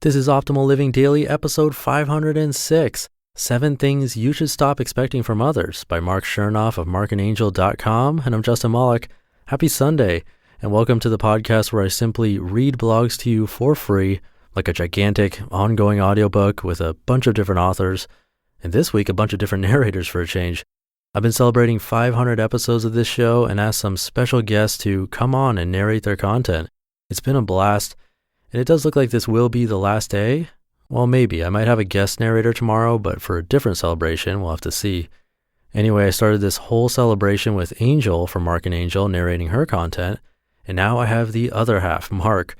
This is Optimal Living Daily, episode 506, 7 Things You Should Stop Expecting from Others by Marc Chernoff of marcandangel.com, and I'm Justin Malik. Happy Sunday, and welcome to the podcast where I simply read blogs to you for free, like a gigantic, ongoing audiobook with a bunch of different authors, and this week a bunch of different narrators for a change. I've been celebrating 500 episodes of this show and asked some special guests to come on and narrate their content. It's been a blast. And it does look like this will be the last day. Well, maybe. I might have a guest narrator tomorrow, but for a different celebration, we'll have to see. Anyway, I started this whole celebration with Angel from Marc and Angel narrating her content, and now I have the other half, Marc.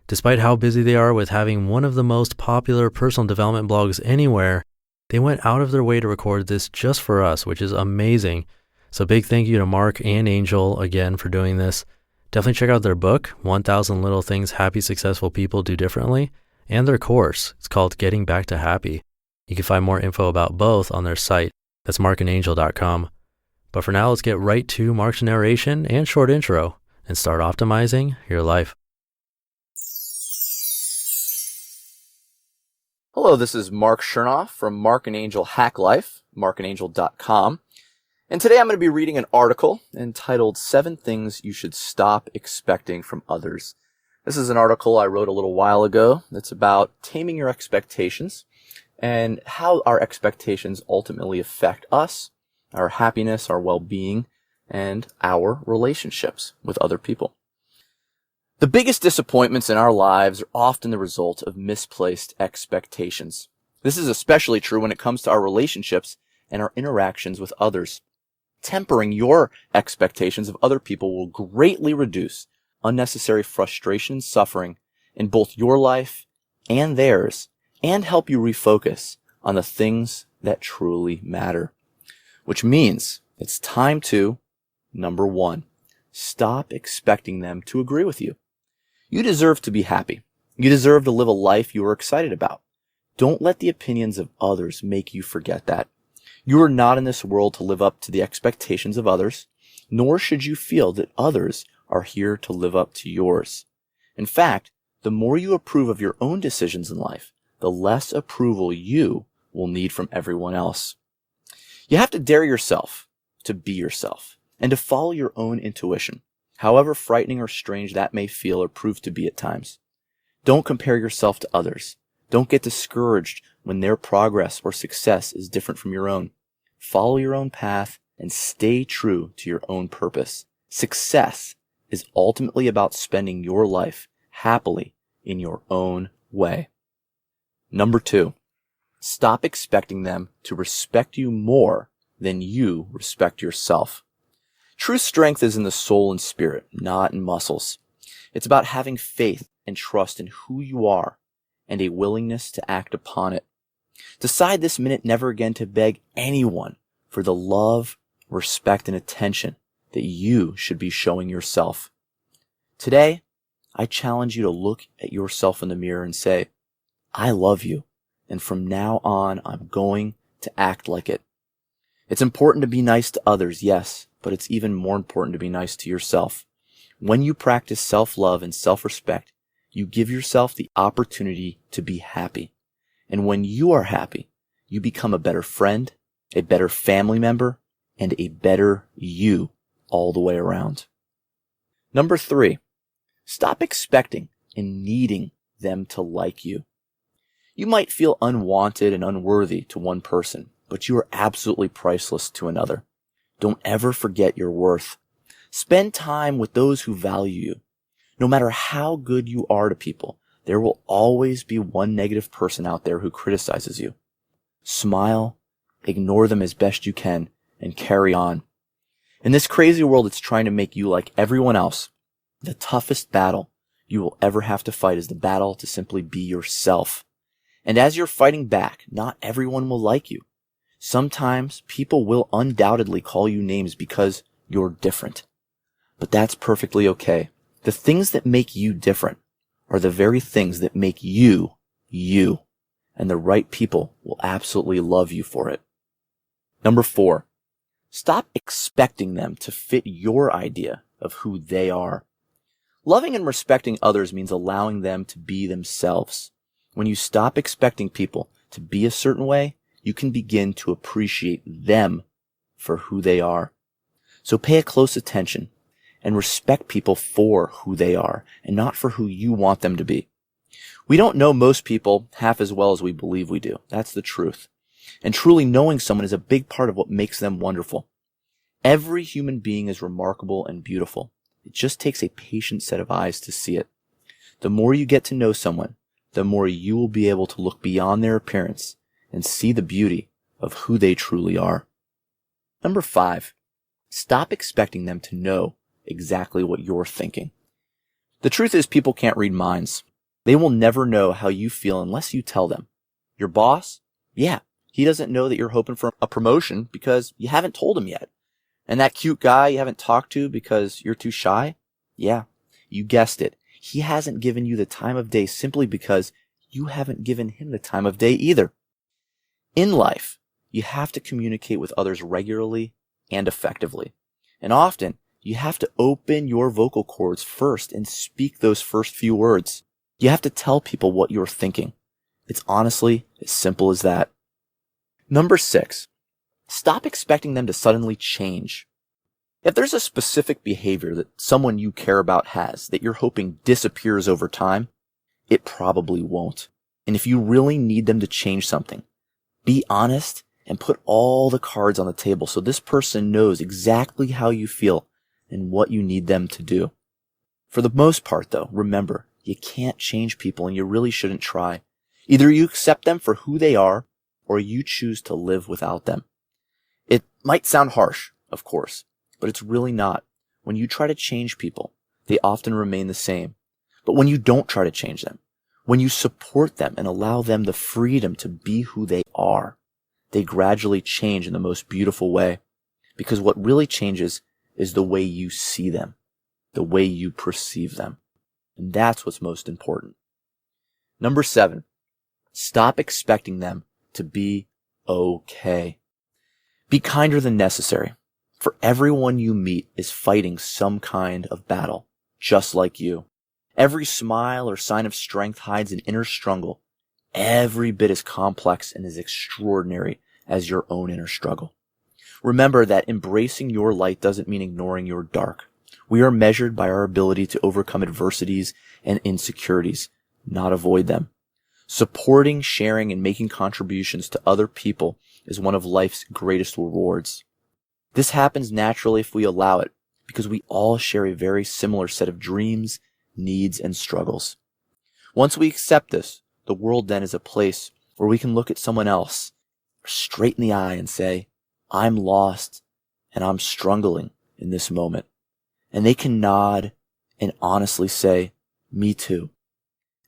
Despite how busy they are with having one of the most popular personal development blogs anywhere, they went out of their way to record this just for us, which is amazing. So big thank you to Marc and Angel again for doing this. Definitely check out their book, 1000 Little Things Happy Successful People Do Differently, and their course. It's called Getting Back to Happy. You can find more info about both on their site. That's marcandangel.com. But for now, let's get right to Marc's narration and short intro and start optimizing your life. Hello, this is Marc Chernoff from Marc and Angel Hack Life, marcandangel.com. And today I'm going to be reading an article entitled 7 Things You Should Stop Expecting from Others. This is an article I wrote a little while ago that's about taming your expectations and how our expectations ultimately affect us, our happiness, our well-being, and our relationships with other people. The biggest disappointments in our lives are often the result of misplaced expectations. This is especially true when it comes to our relationships and our interactions with others. Tempering your expectations of other people will greatly reduce unnecessary frustration and suffering in both your life and theirs, and help you refocus on the things that truly matter. Which means it's time to, number 1, stop expecting them to agree with you. You deserve to be happy. You deserve to live a life you are excited about. Don't let the opinions of others make you forget that. You are not in this world to live up to the expectations of others, nor should you feel that others are here to live up to yours. In fact, the more you approve of your own decisions in life, the less approval you will need from everyone else. You have to dare yourself to be yourself and to follow your own intuition, however frightening or strange that may feel or prove to be at times. Don't compare yourself to others. Don't get discouraged when their progress or success is different from your own. Follow your own path and stay true to your own purpose. Success is ultimately about spending your life happily in your own way. Number 2, stop expecting them to respect you more than you respect yourself. True strength is in the soul and spirit, not in muscles. It's about having faith and trust in who you are and a willingness to act upon it. Decide this minute never again to beg anyone for the love, respect, and attention that you should be showing yourself. Today, I challenge you to look at yourself in the mirror and say, I love you, and from now on, I'm going to act like it. It's important to be nice to others, yes, but it's even more important to be nice to yourself. When you practice self-love and self-respect, you give yourself the opportunity to be happy. And when you are happy, you become a better friend, a better family member, and a better you all the way around. Number 3, stop expecting and needing them to like you. You might feel unwanted and unworthy to one person, but you are absolutely priceless to another. Don't ever forget your worth. Spend time with those who value you. No matter how good you are to people, there will always be one negative person out there who criticizes you. Smile, ignore them as best you can, and carry on. In this crazy world that's trying to make you like everyone else, the toughest battle you will ever have to fight is the battle to simply be yourself. And as you're fighting back, not everyone will like you. Sometimes people will undoubtedly call you names because you're different. But that's perfectly okay. The things that make you different are the very things that make you, you. And the right people will absolutely love you for it. Number 4, stop expecting them to fit your idea of who they are. Loving and respecting others means allowing them to be themselves. When you stop expecting people to be a certain way, you can begin to appreciate them for who they are. So pay a close attention and respect people for who they are and not for who you want them to be. We don't know most people half as well as we believe we do. That's the truth. And truly knowing someone is a big part of what makes them wonderful. Every human being is remarkable and beautiful. It just takes a patient set of eyes to see it. The more you get to know someone, the more you will be able to look beyond their appearance and see the beauty of who they truly are. Number 5, stop expecting them to know exactly what you're thinking. The truth is people can't read minds. They will never know how you feel unless you tell them. Your boss? Yeah, he doesn't know that you're hoping for a promotion because you haven't told him yet. And that cute guy you haven't talked to because you're too shy? Yeah, you guessed it. He hasn't given you the time of day simply because you haven't given him the time of day either. In life, you have to communicate with others regularly and effectively. And often, you have to open your vocal cords first and speak those first few words. You have to tell people what you're thinking. It's honestly as simple as that. Number 6, stop expecting them to suddenly change. If there's a specific behavior that someone you care about has that you're hoping disappears over time, it probably won't. And if you really need them to change something, be honest and put all the cards on the table so this person knows exactly how you feel and what you need them to do. For the most part, though, remember, you can't change people and you really shouldn't try. Either you accept them for who they are or you choose to live without them. It might sound harsh, of course, but it's really not. When you try to change people, they often remain the same. But when you don't try to change them, when you support them and allow them the freedom to be who they are, they gradually change in the most beautiful way. Because what really changes is the way you see them, the way you perceive them. And that's what's most important. Number 7, stop expecting them to be okay. Be kinder than necessary. For everyone you meet is fighting some kind of battle, just like you. Every smile or sign of strength hides an inner struggle, every bit as complex and as extraordinary as your own inner struggle. Remember that embracing your light doesn't mean ignoring your dark. We are measured by our ability to overcome adversities and insecurities, not avoid them. Supporting, sharing, and making contributions to other people is one of life's greatest rewards. This happens naturally if we allow it, because we all share a very similar set of dreams, needs, and struggles. Once we accept this, the world then is a place where we can look at someone else straight in the eye and say, I'm lost and I'm struggling in this moment. And they can nod and honestly say, me too.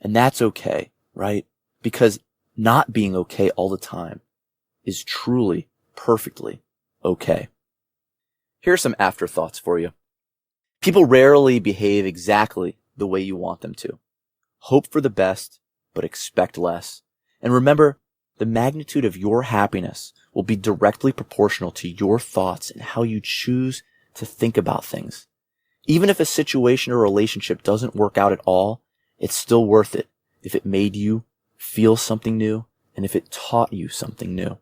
And that's okay, right? Because not being okay all the time is truly, perfectly okay. Here are some afterthoughts for you. People rarely behave exactly the way you want them to. Hope for the best, but expect less. And remember, the magnitude of your happiness will be directly proportional to your thoughts and how you choose to think about things. Even if a situation or relationship doesn't work out at all, it's still worth it if it made you feel something new and if it taught you something new.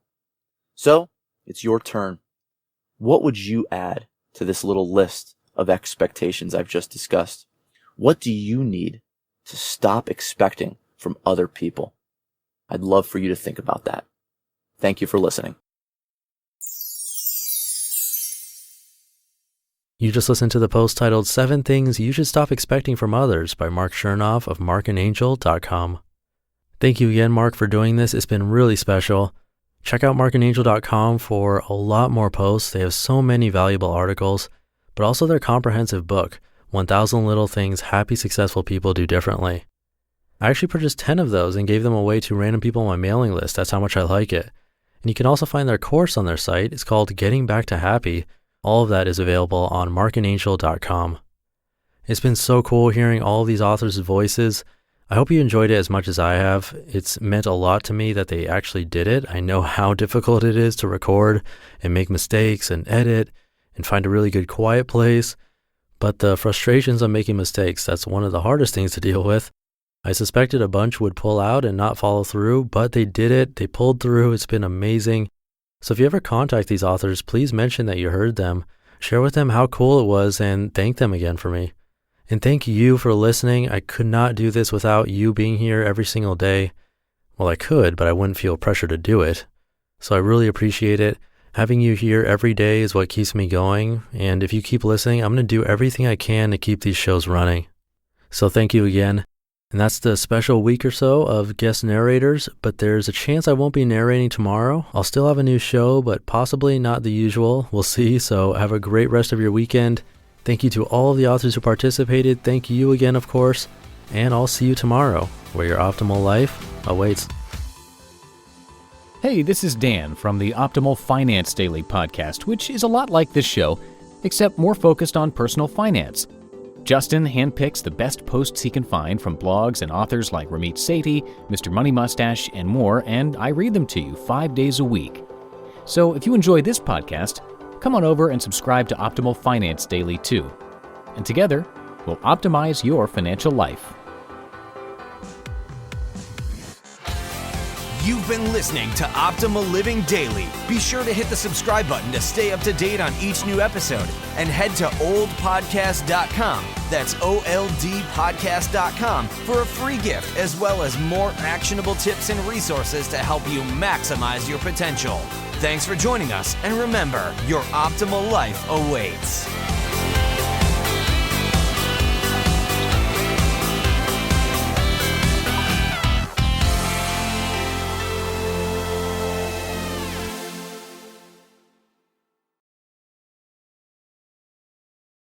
So, it's your turn. What would you add to this little list of expectations I've just discussed? What do you need to stop expecting from other people? I'd love for you to think about that. Thank you for listening. You just listened to the post titled 7 Things You Should Stop Expecting from Others by Marc Chernoff of marcandangel.com. Thank you again, Marc, for doing this. It's been really special. Check out marcandangel.com for a lot more posts. They have so many valuable articles, but also their comprehensive book, 1000 Little Things Happy, Successful People Do Differently. I actually purchased 10 of those and gave them away to random people on my mailing list. That's how much I like it. And you can also find their course on their site. It's called Getting Back to Happy. All of that is available on marcandangel.com. It's been so cool hearing all of these authors' voices. I hope you enjoyed it as much as I have. It's meant a lot to me that they actually did it. I know how difficult it is to record and make mistakes and edit and find a really good quiet place. But the frustrations of making mistakes, that's one of the hardest things to deal with. I suspected a bunch would pull out and not follow through, but they did it. They pulled through. It's been amazing. So if you ever contact these authors, please mention that you heard them. Share with them how cool it was and thank them again for me. And thank you for listening. I could not do this without you being here every single day. Well, I could, but I wouldn't feel pressure to do it. So I really appreciate it. Having you here every day is what keeps me going. And if you keep listening, I'm going to do everything I can to keep these shows running. So thank you again. And that's the special week or so of guest narrators, but there's a chance I won't be narrating tomorrow. I'll still have a new show, but possibly not the usual. We'll see. So have a great rest of your weekend. Thank you to all of the authors who participated. Thank you again, of course. And I'll see you tomorrow, where your optimal life awaits. Hey, this is Dan from the Optimal Finance Daily podcast, which is a lot like this show, except more focused on personal finance. Justin handpicks the best posts he can find from blogs and authors like Ramit Sethi, Mr. Money Mustache, and more, and I read them to you 5 days a week. So if you enjoy this podcast, come on over and subscribe to Optimal Finance Daily too. And together, we'll optimize your financial life. You've been listening to Optimal Living Daily. Be sure to hit the subscribe button to stay up to date on each new episode and head to oldpodcast.com. That's OLDpodcast.com for a free gift as well as more actionable tips and resources to help you maximize your potential. Thanks for joining us, and remember, your optimal life awaits.